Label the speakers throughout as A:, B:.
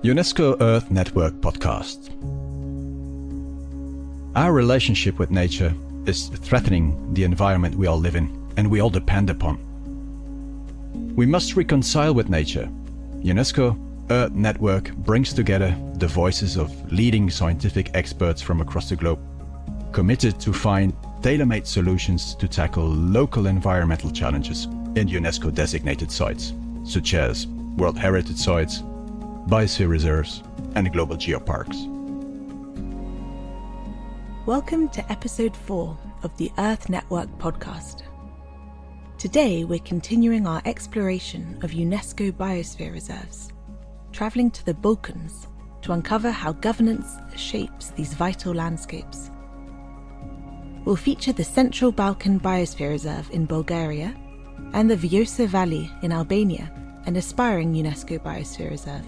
A: UNESCO Earth Network Podcast. Our relationship with nature is threatening the environment we all live in and we all depend upon. We must reconcile with nature. UNESCO Earth Network brings together the voices of leading scientific experts from across the globe, committed to find tailor-made solutions to tackle local environmental challenges in UNESCO designated sites, such as World Heritage Sites, Biosphere Reserves, and global geoparks.
B: Welcome to episode 4 of the Earth Network podcast. Today we're continuing our exploration of UNESCO Biosphere Reserves, travelling to the Balkans to uncover how governance shapes these vital landscapes. We'll feature the Central Balkan Biosphere Reserve in Bulgaria and the Vjosa Valley in Albania, an aspiring UNESCO Biosphere Reserve.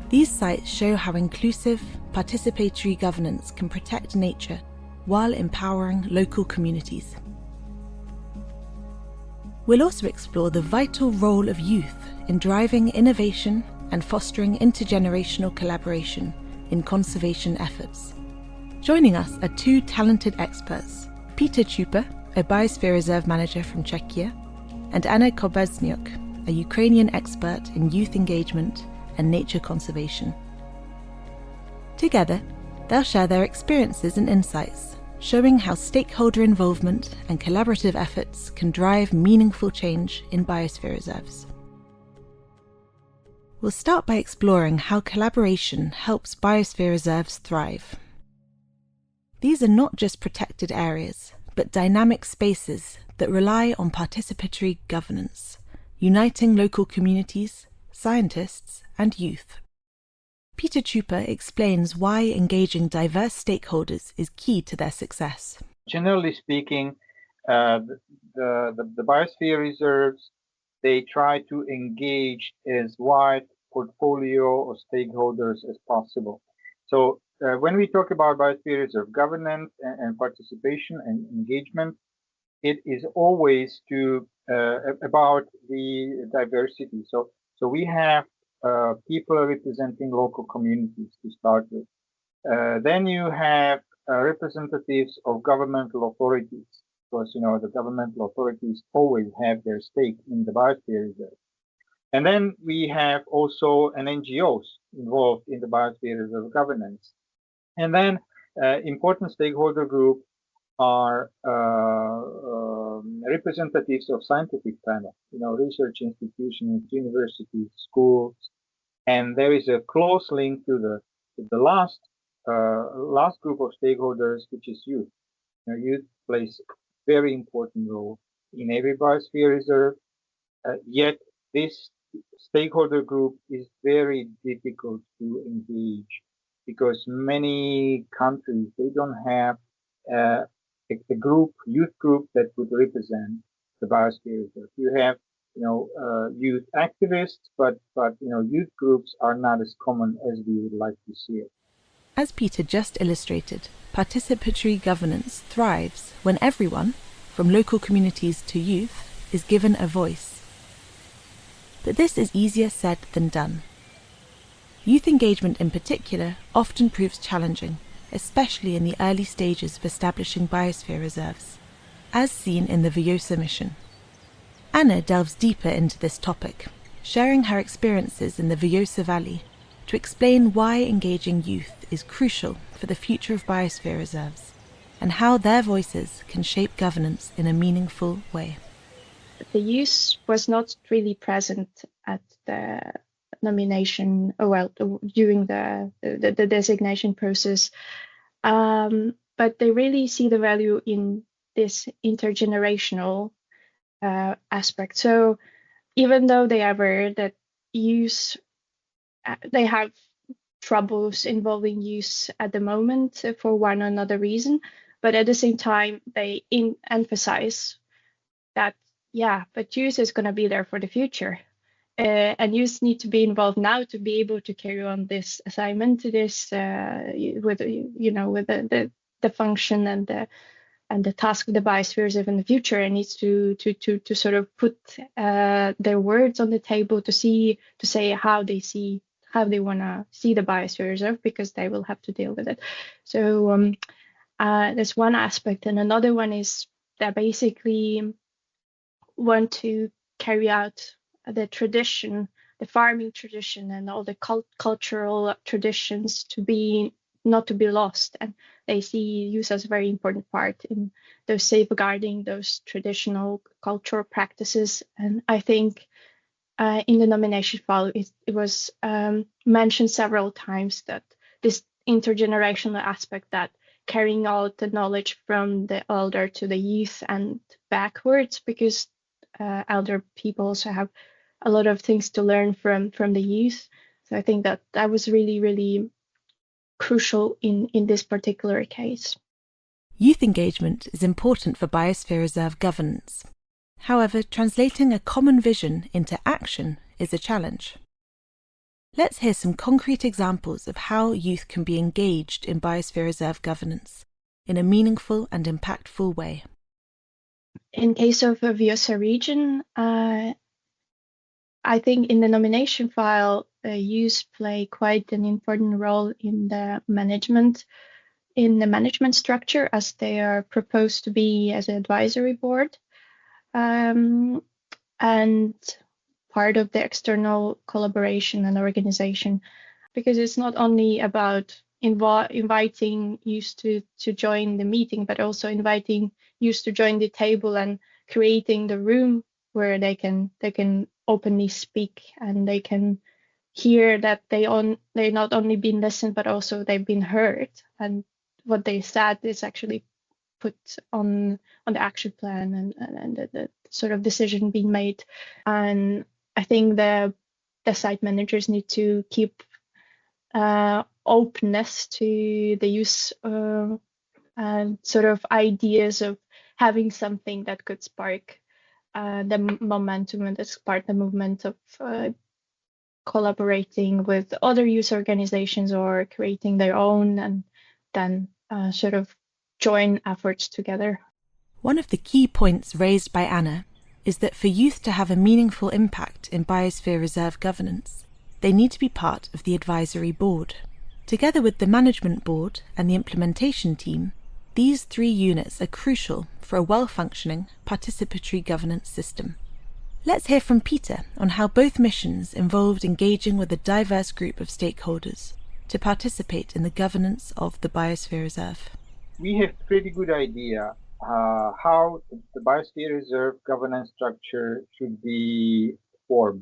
B: These sites show how inclusive, participatory governance can protect nature while empowering local communities. We'll also explore the vital role of youth in driving innovation and fostering intergenerational collaboration in conservation efforts. Joining us are two talented experts, Petr Čupa, a Biosphere Reserve Manager from Czechia, and Anna Kovbasniuk, a Ukrainian expert in youth engagement and nature conservation. Together, they'll share their experiences and insights, showing how stakeholder involvement and collaborative efforts can drive meaningful change in biosphere reserves. We'll start by exploring how collaboration helps biosphere reserves thrive. These are not just protected areas, but dynamic spaces that rely on participatory governance, uniting local communities, scientists, and youth. Petr Čupa explains why engaging diverse stakeholders is key to their success.
C: Generally speaking, the biosphere reserves, they try to engage as wide portfolio of stakeholders as possible. So when we talk about biosphere reserve governance and participation and engagement, it is always about the diversity. So we have people representing local communities to start with. Then you have representatives of governmental authorities. Because, the governmental authorities always have their stake in the biosphere reserve. And then we have also an NGOs involved in the biosphere reserve governance. And then important stakeholder group are representatives of scientific panel, research institutions, universities, schools, and there is a close link to the last group of stakeholders, which is youth. Youth plays a very important role in every biosphere reserve. Yet this stakeholder group is very difficult to engage because many countries, they don't have a youth group that would represent the biosphere reserve. You have, youth activists, but youth groups are not as common as we would like to see it.
B: As Petr just illustrated, participatory governance thrives when everyone, from local communities to youth, is given a voice. But this is easier said than done. Youth engagement in particular often proves challenging, especially in the early stages of establishing biosphere reserves, as seen in the Vjosa mission. Anna delves deeper into this topic, sharing her experiences in the Vjosa Valley to explain why engaging youth is crucial for the future of biosphere reserves and how their voices can shape governance in a meaningful way.
D: The youth was not really present at the nomination, during the designation process, but they really see the value in this intergenerational aspect. So even though they are aware that youth, they have troubles involving youth at the moment for one or another reason, but at the same time they emphasize that but youth is going to be there for the future, and youth need to be involved now to be able to carry on this assignment, with the function and the the task of the Biosphere Reserve in the future, and needs to sort of put their words on the table to say how they want to see the Biosphere Reserve, because they will have to deal with it. So there's one aspect, and another one is that basically want to carry out the tradition, the farming tradition, and all the cultural traditions not to be lost, and they see use as a very important part in those safeguarding those traditional cultural practices. And I think in the nomination file it was mentioned several times that this intergenerational aspect, that carrying out the knowledge from the elder to the youth and backwards, because elder people also have a lot of things to learn from the youth. So I think that was really, really crucial in this particular case.
B: Youth engagement is important for Biosphere Reserve governance. However, translating a common vision into action is a challenge. Let's hear some concrete examples of how youth can be engaged in Biosphere Reserve governance in a meaningful and impactful way.
D: In case of a Vjosa region, I think in the nomination file, youth play quite an important role in the management structure, as they are proposed to be as an advisory board and part of the external collaboration and organization, because it's not only about inviting youth to join the meeting, but also inviting youth to join the table and creating the room where they can openly speak, and they can hear that they're not only been listened, but also they've been heard, and what they said is actually put on the action plan and the sort of decision being made. And I think the site managers need to keep openness to the use and sort of ideas of having something that could spark the momentum and spark the movement of collaborating with other youth organizations or creating their own, and then sort of join efforts together.
B: One of the key points raised by Anna is that for youth to have a meaningful impact in Biosphere Reserve governance, they need to be part of the advisory board. Together with the management board and the implementation team, these three units are crucial for a well-functioning participatory governance system. Let's hear from Petr on how both missions involved engaging with a diverse group of stakeholders to participate in the governance of the Biosphere Reserve.
C: We have a pretty good idea how the Biosphere Reserve governance structure should be formed.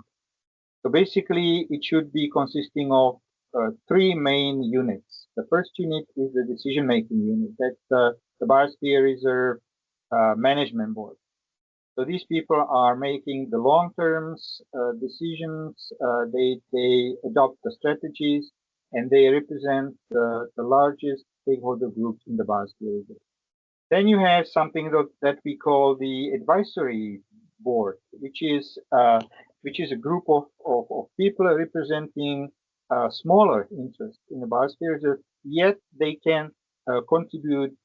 C: So basically, it should be consisting of three main units. The first unit is the decision-making unit. That's the Biosphere Reserve Management Board. So these people are making the long-term decisions. They adopt the strategies, and they represent the largest stakeholder groups in the Biosphere Reserve. Then you have something that we call the advisory board, which is a group of people representing smaller interests in the Biosphere Reserve, yet they can contribute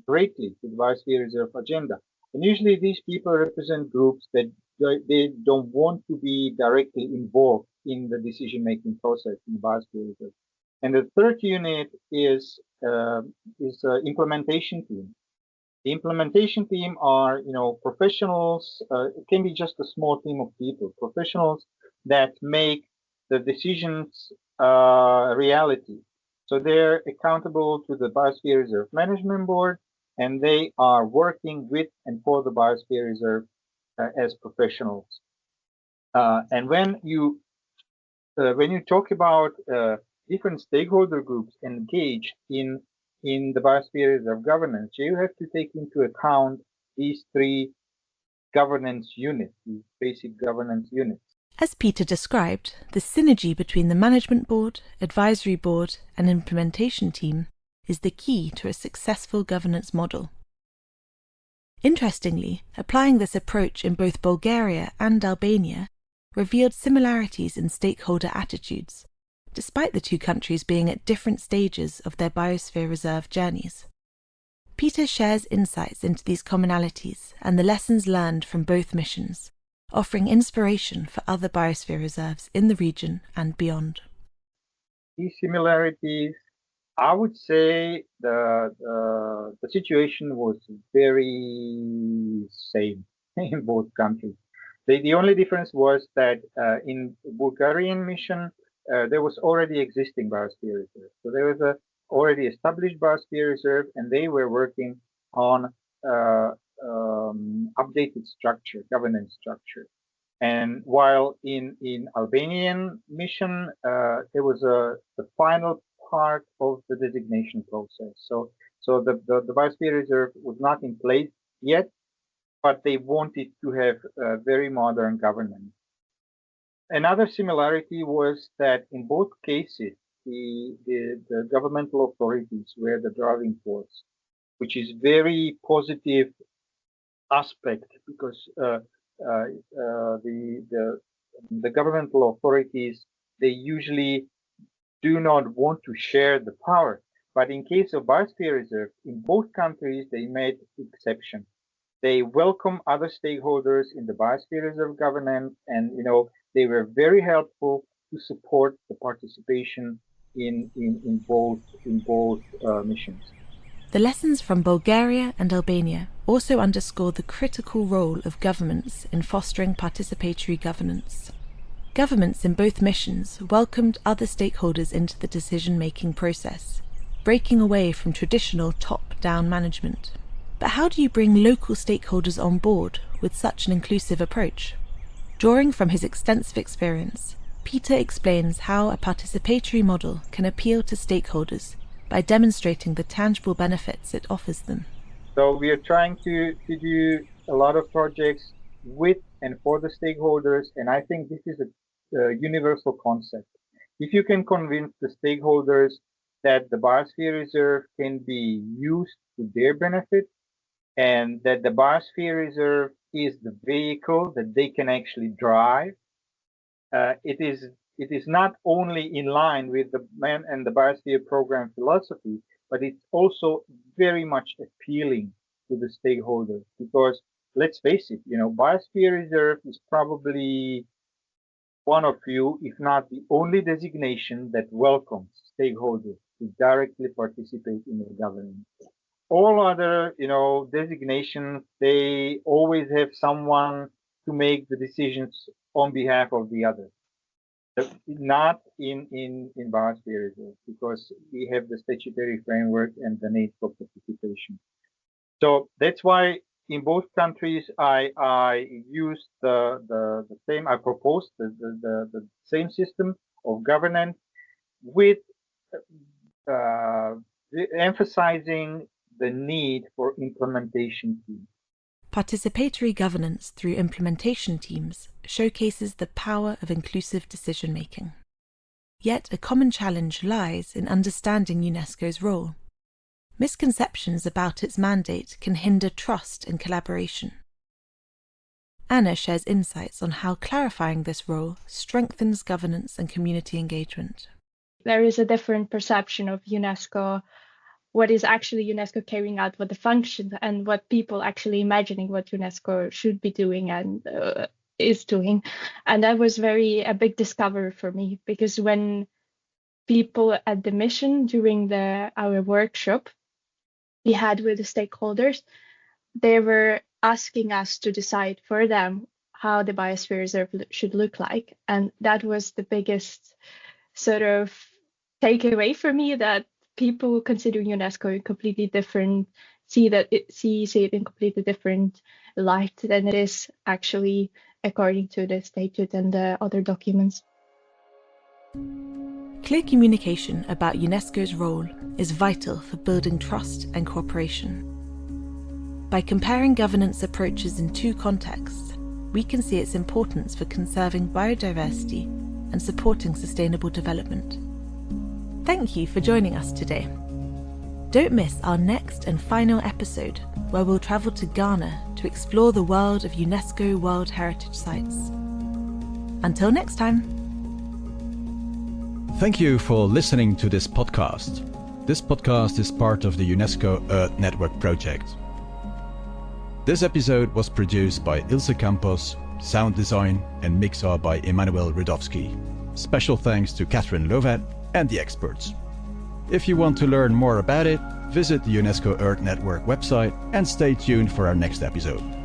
C: greatly to the Biosphere Reserve agenda. And usually these people represent groups that they don't want to be directly involved in the decision-making process in the Biosphere Reserve. And the third unit is implementation team. The implementation team are, professionals. It can be just a small team of people, professionals that make the decisions reality. So they're accountable to the Biosphere Reserve Management Board, and they are working with and for the Biosphere Reserve as professionals. And when you talk about different stakeholder groups engaged in the Biosphere Reserve governance, you have to take into account these three governance units, these basic governance units.
B: As Petr described, the synergy between the management board, advisory board, and implementation team is the key to a successful governance model. Interestingly, applying this approach in both Bulgaria and Albania revealed similarities in stakeholder attitudes, despite the two countries being at different stages of their Biosphere Reserve journeys. Petr shares insights into these commonalities and the lessons learned from both missions, offering inspiration for other biosphere reserves in the region and beyond.
C: These similarities, I would say the situation was very same in both countries. The only difference was that in Bulgarian mission, there was already existing biosphere reserve. So there was a already established biosphere reserve, and they were working on updated structure, governance structure. And while in Albanian mission, it was the final part of the designation process. So the biosphere reserve was not in place yet, but they wanted to have very modern governance. Another similarity was that in both cases, the governmental authorities were the driving force, which is very positive aspect, because the governmental authorities, they usually do not want to share the power. But in case of biosphere reserve, in both countries, they made exception. They welcome other stakeholders in the biosphere reserve governance, and they were very helpful to support the participation in both missions.
B: The lessons from Bulgaria and Albania also underscore the critical role of governments in fostering participatory governance. Governments in both missions welcomed other stakeholders into the decision-making process, breaking away from traditional top-down management. But how do you bring local stakeholders on board with such an inclusive approach? Drawing from his extensive experience, Petr explains how a participatory model can appeal to stakeholders by demonstrating the tangible benefits it offers them.
C: So we are trying to do a lot of projects with and for the stakeholders, and I think this is a universal concept. If you can convince the stakeholders that the Biosphere Reserve can be used to their benefit, and that the Biosphere Reserve is the vehicle that they can actually drive, it is not only in line with the Man and the Biosphere Program philosophy, but it's also very much appealing to the stakeholders, because let's face it, Biosphere Reserve is probably one of few, if not the only designation that welcomes stakeholders to directly participate in the governance. All other, designations, they always have someone to make the decisions on behalf of the others. Not in Biosphere Reserve, because we have the statutory framework and the need for participation. So that's why in both countries I used the same. I proposed the same system of governance, with emphasizing the need for implementation teams.
B: Participatory governance through implementation teams showcases the power of inclusive decision-making. Yet a common challenge lies in understanding UNESCO's role. Misconceptions about its mandate can hinder trust and collaboration. Anna shares insights on how clarifying this role strengthens governance and community engagement.
D: There is a different perception of UNESCO, what is actually UNESCO carrying out, what the function, and what people actually imagining what UNESCO should be doing and is doing. And that was a big discovery for me, because when people at the mission during our workshop we had with the stakeholders, they were asking us to decide for them how the Biosphere Reserve should look like. And that was the biggest sort of takeaway for me, that people consider UNESCO completely different, see it in completely different light than it is actually according to the statute and the other documents.
B: Clear communication about UNESCO's role is vital for building trust and cooperation. By comparing governance approaches in two contexts, we can see its importance for conserving biodiversity and supporting sustainable development. Thank you for joining us today. Don't miss our next and final episode, where we'll travel to Ghana to explore the world of UNESCO World Heritage Sites. Until next time.
A: Thank you for listening to this podcast. This podcast is part of the UNESCO Earth Network project. This episode was produced by Ilse Campos, sound design and mixer by Emanuel Rudowski. Special thanks to Catherine Lovat and the experts. If you want to learn more about it, visit the UNESCO Earth Network website and stay tuned for our next episode.